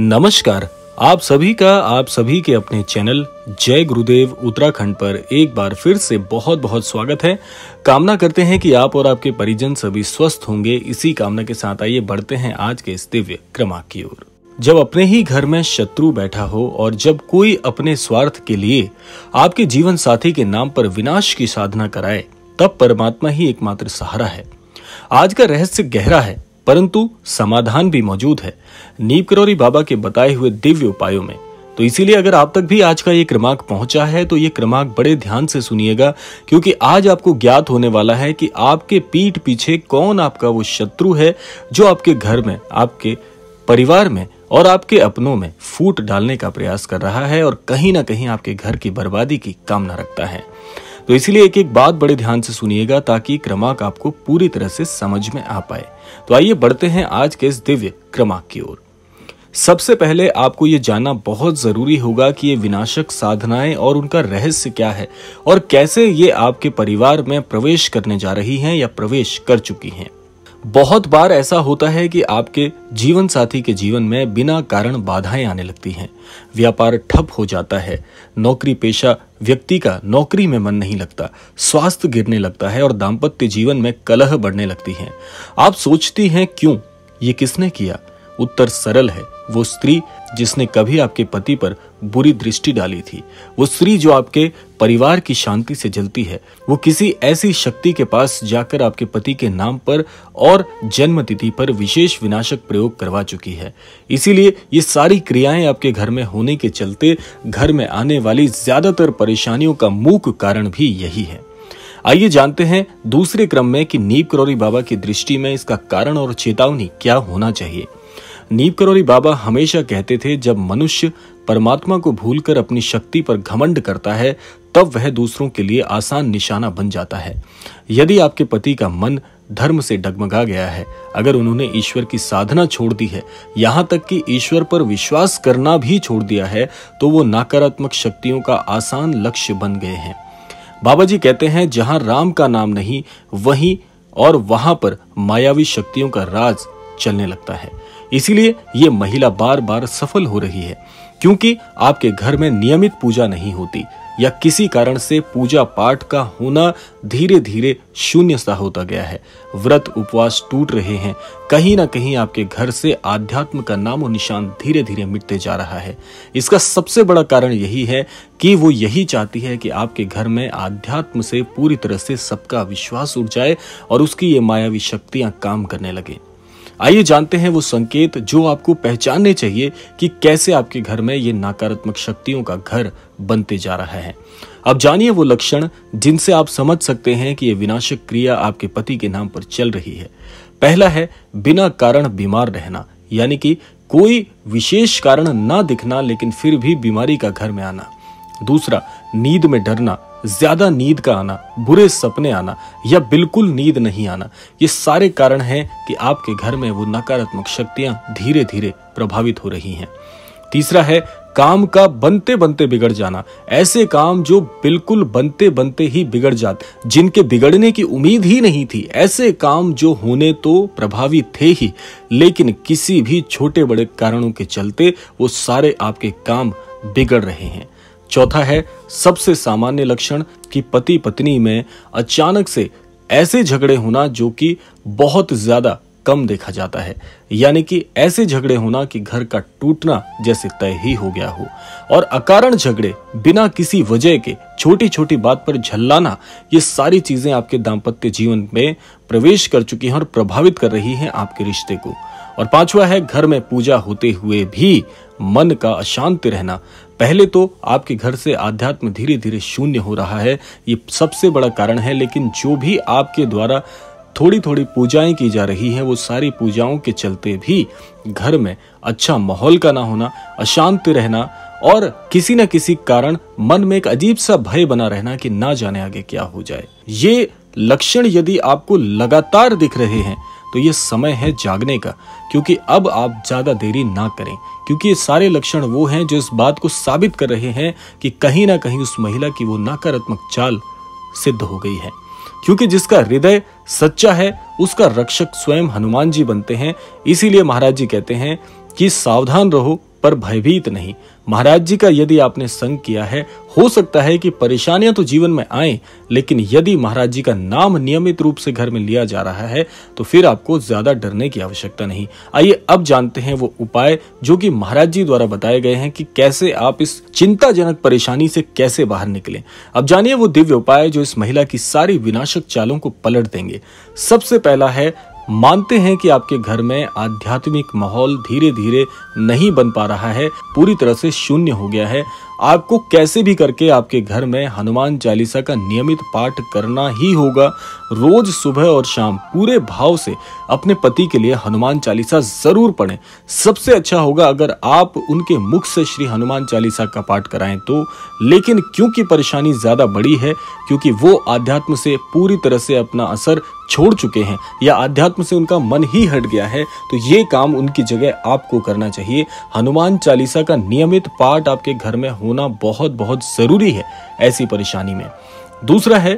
नमस्कार। आप सभी के अपने चैनल जय गुरुदेव उत्तराखंड पर एक बार फिर से बहुत बहुत स्वागत है। कामना करते हैं कि आप और आपके परिजन सभी स्वस्थ होंगे। इसी कामना के साथ आइए बढ़ते हैं आज के इस दिव्य क्रमांक की ओर। जब अपने ही घर में शत्रु बैठा हो और जब कोई अपने स्वार्थ के लिए आपके जीवन साथी के नाम पर विनाश की साधना कराए, तब परमात्मा ही एकमात्र सहारा है। आज का रहस्य गहरा है, परंतु समाधान भी मौजूद है नीम करौरी बाबा के बताए हुए दिव्य उपायों में। तो इसीलिए अगर आप तक भी आज का ये क्रमांक पहुंचा है तो ये क्रमांक बड़े ध्यान से सुनिएगा, क्योंकि आज आपको ज्ञात होने वाला है कि आपके पीठ पीछे कौन आपका वो शत्रु है जो आपके घर में, आपके परिवार में और आपके अपनों में फूट डालने का प्रयास कर रहा है और कहीं ना कहीं आपके घर की बर्बादी की कामना रखता है। तो इसलिए एक एक बात बड़े ध्यान से सुनिएगा ताकि क्रमांक आपको पूरी तरह से समझ में आ पाए। तो आइए बढ़ते हैं आज के इस दिव्य क्रमांक की ओर। सबसे पहले आपको ये जानना बहुत जरूरी होगा कि ये विनाशक साधनाएं और उनका रहस्य क्या है और कैसे ये आपके परिवार में प्रवेश करने जा रही हैं या प्रवेश कर चुकी हैं। बहुत बार ऐसा होता है कि आपके जीवन साथी के जीवन में बिना कारण बाधाएं आने लगती हैं। व्यापार ठप हो जाता है, नौकरी पेशा व्यक्ति का नौकरी में मन नहीं लगता, स्वास्थ्य गिरने लगता है और दाम्पत्य जीवन में कलह बढ़ने लगती है। आप सोचती हैं क्यों, ये किसने किया? उत्तर सरल है, वो स्त्री जिसने कभी आपके पति पर बुरी दृष्टि डाली थी, वो स्त्री जो आपके परिवार की शांति से जलती है, वो किसी ऐसी शक्ति के पास जाकर आपके पति के नाम पर और जन्म तिथि पर विशेष विनाशक प्रयोग करवा चुकी है। इसीलिए ये सारी क्रियाएं आपके घर में होने के चलते घर में आने वाली ज्यादातर परेशानियों का मुख्य कारण भी यही है। आइए जानते हैं दूसरे क्रम में कि नीम करौरी बाबा की दृष्टि में इसका कारण और चेतावनी क्या होना चाहिए। नीम करौरी बाबा हमेशा कहते थे, जब मनुष्य परमात्मा को भूलकर अपनी शक्ति पर घमंड करता है तब वह दूसरों के लिए आसान निशाना बन जाता है। यदि आपके पति का मन धर्म से डगमगा गया है, अगर उन्होंने ईश्वर की साधना छोड़ दी है, यहाँ तक कि ईश्वर पर विश्वास करना भी छोड़ दिया है, तो वो नकारात्मक शक्तियों का आसान लक्ष्य बन गए हैं। बाबा जी कहते हैं, जहां राम का नाम नहीं वहीं और वहां पर मायावी शक्तियों का राज चलने लगता है। इसीलिए ये महिला बार बार सफल हो रही है, क्योंकि आपके घर में नियमित पूजा नहीं होती या किसी कारण से पूजा पाठ का होना धीरे धीरे शून्य सा होता गया है। व्रत उपवास टूट रहे हैं। कहीं ना कहीं आपके घर से आध्यात्म का नामो निशान धीरे धीरे मिटते जा रहा है। इसका सबसे बड़ा कारण यही है कि वो यही चाहती है कि आपके घर में आध्यात्म से पूरी तरह से सबका विश्वास उठ जाए और उसकी ये मायावी शक्तियां काम करने लगे। आइए जानते हैं वो संकेत जो आपको पहचानने चाहिए कि कैसे आपके घर में ये नकारात्मक शक्तियों का घर बनते जा रहा है। अब जानिए वो लक्षण जिनसे आप समझ सकते हैं कि ये विनाशक क्रिया आपके पति के नाम पर चल रही है। पहला है बिना कारण बीमार रहना, यानी कि कोई विशेष कारण ना दिखना लेकिन फिर भी बीमारी का घर में आना। दूसरा, नींद में डरना, ज्यादा नींद का आना, बुरे सपने आना या बिल्कुल नींद नहीं आना। ये सारे कारण हैं कि आपके घर में वो नकारात्मक शक्तियां धीरे धीरे प्रभावित हो रही हैं। तीसरा है काम का बनते बनते बिगड़ जाना। ऐसे काम जो बिल्कुल बनते बनते ही बिगड़ जाते, जिनके बिगड़ने की उम्मीद ही नहीं थी। ऐसे काम जो होने तो प्रभावी थे ही, लेकिन किसी भी छोटे बड़े कारणों के चलते वो सारे आपके काम बिगड़ रहे हैं। चौथा है सबसे सामान्य लक्षण कि पति पत्नी में अचानक से ऐसे झगड़े होना जो कि बहुत ज्यादा कम देखा जाता है, यानी कि ऐसे झगड़े होना कि घर का टूटना जैसे तय ही हो गया हो। और अकारण झगड़े, बिना किसी वजह के छोटी छोटी बात पर झल्लाना, ये सारी चीजें आपके दाम्पत्य जीवन में प्रवेश कर चुकी हैं और प्रभावित कर रही हैं आपके रिश्ते को। और पांचवा है घर में पूजा होते हुए भी मन का अशांत रहना। पहले तो आपके घर से आध्यात्म धीरे धीरे शून्य हो रहा है, ये सबसे बड़ा कारण है। लेकिन जो भी आपके द्वारा थोड़ी थोड़ी पूजाएं की जा रही हैं, वो सारी पूजाओं के चलते भी घर में अच्छा माहौल का ना होना, अशांत रहना और किसी न किसी कारण मन में एक अजीब सा भय बना रहना कि ना जाने आगे क्या हो जाए। ये लक्षण यदि आपको लगातार दिख रहे हैं तो ये समय है जागने का, क्योंकि अब आप ज्यादा देरी ना करें, क्योंकि ये सारे लक्षण वो हैं जो इस बात को साबित कर रहे हैं कि कहीं ना कहीं उस महिला की वो नकारात्मक चाल सिद्ध हो गई है। क्योंकि जिसका हृदय सच्चा है उसका रक्षक स्वयं हनुमान जी बनते हैं। इसीलिए महाराज जी कहते हैं कि सावधान रहो, पर भयभीत नहीं। महाराज जी का यदि आपने संग किया है, हो सकता है कि परेशानियां तो जीवन में आए, लेकिन यदि महाराज जी का नाम नियमित रूप से घर में लिया जा रहा है तो फिर आपको ज्यादा डरने की आवश्यकता नहीं। आइए अब जानते हैं वो उपाय जो कि महाराज जी द्वारा बताए गए हैं कि कैसे आप इस चिंताजनक परेशानी से कैसे बाहर निकलें। अब जानिए वो दिव्य उपाय जो इस महिला की सारी विनाशक चालों को पलट देंगे। सबसे पहला है, मानते हैं कि आपके घर में आध्यात्मिक माहौल धीरे धीरे नहीं बन पा रहा है, पूरी तरह से शून्य हो गया है। आपको कैसे भी करके आपके घर में हनुमान चालीसा का नियमित पाठ करना ही होगा। रोज सुबह और शाम पूरे भाव से अपने पति के लिए हनुमान चालीसा जरूर पढ़ें। सबसे अच्छा होगा अगर आप उनके मुख से श्री हनुमान चालीसा का पाठ कराएं तो, लेकिन क्योंकि परेशानी ज्यादा बड़ी है, क्योंकि वो आध्यात्म से पूरी तरह से अपना असर छोड़ चुके हैं या आध्यात्म से उनका मन ही हट गया है, तो ये काम उनकी जगह आपको करना चाहिए। हनुमान चालीसा का नियमित पाठ आपके घर में होना बहुत बहुत जरूरी है ऐसी परेशानी में। दूसरा है,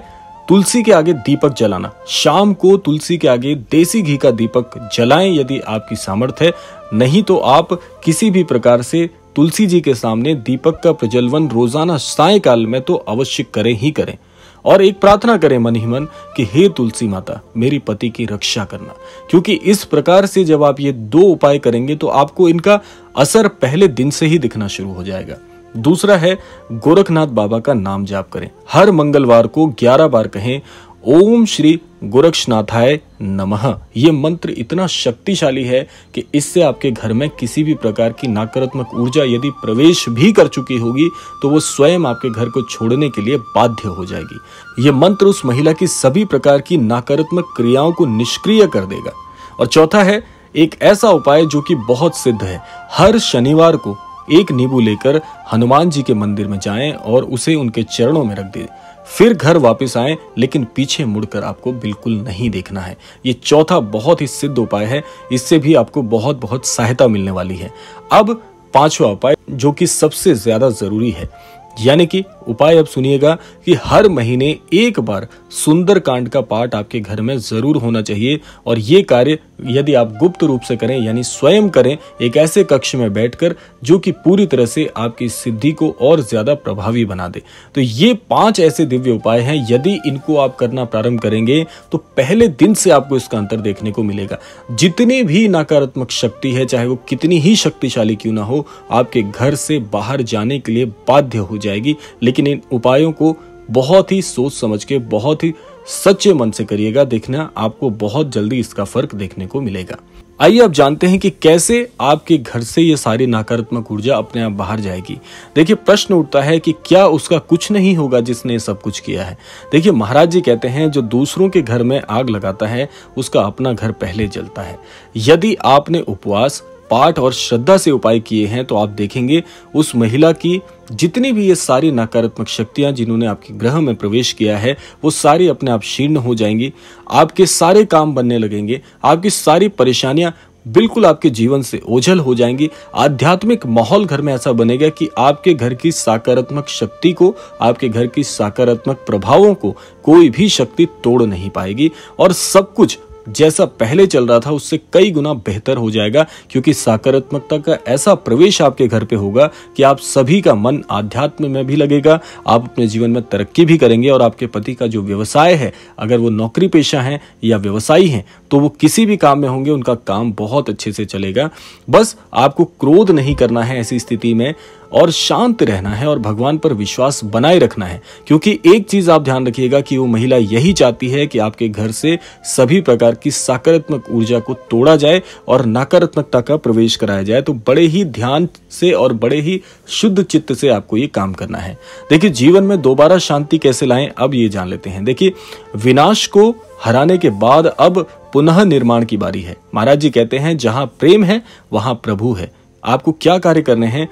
तुलसी के आगे दीपक जलाना। शाम को तुलसी के आगे देसी घी का दीपक जलाएं यदि आपकी सामर्थ्य है, नहीं तो आप किसी भी प्रकार से तुलसी जी के सामने दीपक का प्रज्वलन रोजाना सायंकाल में तो अवश्य करें ही करें। और एक प्रार्थना करें मन ही मन कि हे तुलसी माता, मेरी पति की रक्षा करना। क्योंकि इस प्रकार से जब आप ये दो उपाय करेंगे तो आपको इनका असर पहले दिन से ही दिखना शुरू हो जाएगा। दूसरा है, गोरखनाथ बाबा का नाम जाप करें। हर मंगलवार को 11 बार कहें, ओम श्री गोरक्षनाथाय नमः। ये मंत्र इतना शक्तिशाली है कि इससे आपके घर में किसी भी प्रकार की नकारात्मक ऊर्जा यदि प्रवेश भी कर चुकी होगी तो वो स्वयं आपके घर को छोड़ने के लिए बाध्य हो जाएगी। ये मंत्र उस महिला की सभी प्रकार की नकारात्मक क्रियाओं को निष्क्रिय कर देगा। और चौथा है, एक ऐसा उपाय जो कि बहुत सिद्ध है। हर शनिवार को एक नींबू लेकर हनुमान जी के मंदिर में जाएं और उसे उनके चरणों में रख दें। फिर घर वापस आएं, लेकिन पीछे मुड़कर आपको बिल्कुल नहीं देखना है। ये चौथा बहुत ही सिद्ध उपाय है, इससे भी आपको बहुत बहुत सहायता मिलने वाली है। अब पांचवा उपाय जो कि सबसे ज्यादा जरूरी है, यानी कि उपाय अब सुनिएगा कि हर महीने एक बार सुंदरकांड का पाठ आपके घर में जरूर होना चाहिए। और ये कार्य यदि आप गुप्त रूप से करें यानी स्वयं करें, एक ऐसे कक्ष में बैठकर जो कि पूरी तरह से आपकी सिद्धि को और ज्यादा प्रभावी बना दे। तो ये 5 ऐसे दिव्य उपाय हैं, यदि इनको आप करना प्रारंभ करेंगे तो पहले दिन से आपको इसका अंतर देखने को मिलेगा। जितनी भी नकारात्मक शक्ति है, चाहे वो कितनी ही शक्तिशाली क्यों ना हो, आपके घर से बाहर जाने के लिए बाध्य हो जाएगी। लेकिन इन उपायों को बहुत ही सोच समझ के, बहुत ही सच्चे मन से करिएगा, देखना आपको बहुत जल्दी इसका फर्क देखने को मिलेगा। आइए अब जानते हैं कि कैसे आपके घर से ये सारी नकारात्मक ऊर्जा अपने आप बाहर जाएगी। देखिए, प्रश्न उठता है कि क्या उसका कुछ नहीं होगा जिसने सब कुछ किया है। देखिए, महाराज जी कहते हैं जो दूसरों के घर में आग लगाता है उसका अपना घर पहले जलता है। यदि आपने उपवास, पाठ और श्रद्धा से उपाय किए हैं तो आप देखेंगे उस महिला की जितनी भी ये सारी नकारात्मक शक्तियां जिन्होंने आपके ग्रह में प्रवेश किया है वो सारी अपने आप क्षीण हो जाएंगी। आपके सारे काम बनने लगेंगे, आपकी सारी परेशानियां बिल्कुल आपके जीवन से ओझल हो जाएंगी। आध्यात्मिक माहौल घर में ऐसा बनेगा कि आपके घर की सकारात्मक शक्ति को, आपके घर की सकारात्मक प्रभावों को कोई भी शक्ति तोड़ नहीं पाएगी और सब कुछ जैसा पहले चल रहा था उससे कई गुना बेहतर हो जाएगा। क्योंकि सकारात्मकता का ऐसा प्रवेश आपके घर पे होगा कि आप सभी का मन आध्यात्म में भी लगेगा, आप अपने जीवन में तरक्की भी करेंगे और आपके पति का जो व्यवसाय है, अगर वो नौकरी पेशा है या व्यवसायी हैं, तो वो किसी भी काम में होंगे, उनका काम बहुत अच्छे से चलेगा। बस आपको क्रोध नहीं करना है ऐसी स्थिति में और शांत रहना है और भगवान पर विश्वास बनाए रखना है। क्योंकि एक चीज आप ध्यान रखिएगा कि वो महिला यही चाहती है कि आपके घर से सभी प्रकार की सकारात्मक ऊर्जा को तोड़ा जाए और नकारात्मकता का प्रवेश कराया जाए। तो बड़े ही ध्यान से और बड़े ही शुद्ध चित्त से आपको ये काम करना है। देखिए, जीवन में दोबारा शांति कैसे लाएं, अब ये जान लेते हैं। देखिए, विनाश को हराने के बाद अब पुनः निर्माण की बारी है। महाराज जी कहते हैं जहां प्रेम है वहां प्रभु है। आपको क्या कार्य करने हैं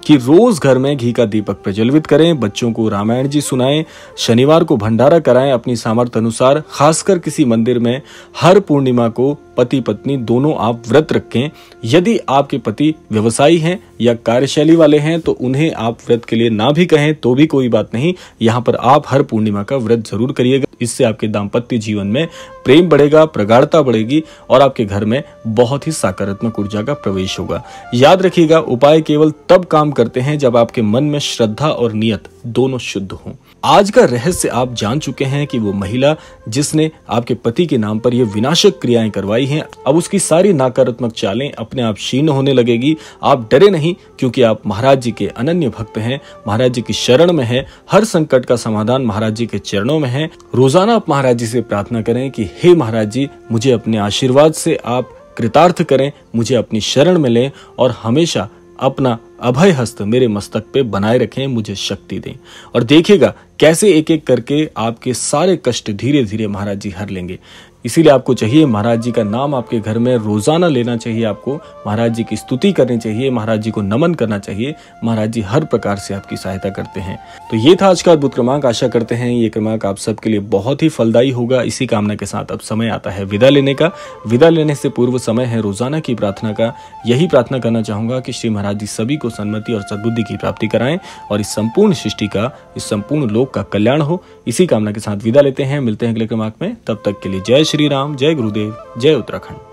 कि रोज घर में घी का दीपक प्रज्वलित करें, बच्चों को रामायण जी सुनाएं, शनिवार को भंडारा कराएं अपनी सामर्थ्य अनुसार, खासकर किसी मंदिर में हर पूर्णिमा को पति पत्नी दोनों आप व्रत रखें। यदि आपके पति व्यवसायी हैं या कार्यशैली वाले हैं तो उन्हें आप व्रत के लिए ना भी कहें तो भी कोई बात नहीं, यहाँ पर आप हर पूर्णिमा का व्रत जरूर करिएगा। इससे आपके दाम्पत्य जीवन में प्रेम बढ़ेगा, प्रगाढ़ता बढ़ेगी और आपके घर में बहुत ही सकारात्मक ऊर्जा का प्रवेश होगा। याद रखिएगा, उपाय केवल तब काम करते हैं जब आपके मन में श्रद्धा और नियत दोनों शुद्ध हों। आज का रहस्य आप जान चुके हैं कि वो महिला जिसने आपके पति के नाम पर ये विनाशक क्रियाएं करवाई हैं, अब उसकी सारी नकारात्मक चालें अपने आप क्षीण होने लगेगी। आप डरे नहीं, क्योंकि आप महाराज जी के अनन्य भक्त हैं, महाराज जी की शरण में हैं। हर संकट का समाधान महाराज जी के चरणों में है। रोजाना आप महाराज जी से प्रार्थना करें कि हे महाराज जी, मुझे अपने आशीर्वाद से आप कृतार्थ करें, मुझे अपनी शरण में लें और हमेशा अपना अभय हस्त मेरे मस्तक पे बनाए रखें, मुझे शक्ति दें। और देखिएगा कैसे एक एक करके आपके सारे कष्ट धीरे धीरे महाराज जी हर लेंगे। इसीलिए आपको चाहिए महाराज जी का नाम आपके घर में रोजाना लेना चाहिए, आपको महाराज जी की स्तुति करनी चाहिए, महाराज जी को नमन करना चाहिए। महाराज जी हर प्रकार से आपकी सहायता करते हैं। तो ये था आज का अद्भुत क्रमांक। आशा करते हैं ये क्रमांक आप सबके लिए बहुत ही फलदायी होगा। इसी कामना के साथ अब समय आता है विदा लेने का। विदा लेने से पूर्व समय है रोजाना की प्रार्थना का। यही प्रार्थना करना चाहूंगा कि श्री महाराज जी सभी को सन्मति और सद्बुद्धि की प्राप्ति कराएं और इस संपूर्ण सृष्टि का, इस संपूर्ण लोक का कल्याण हो। इसी कामना के साथ विदा लेते हैं। मिलते हैं अगले क्रमांक में। तब तक के लिए जय श्री राम, जय गुरुदेव, जय उत्तराखंड।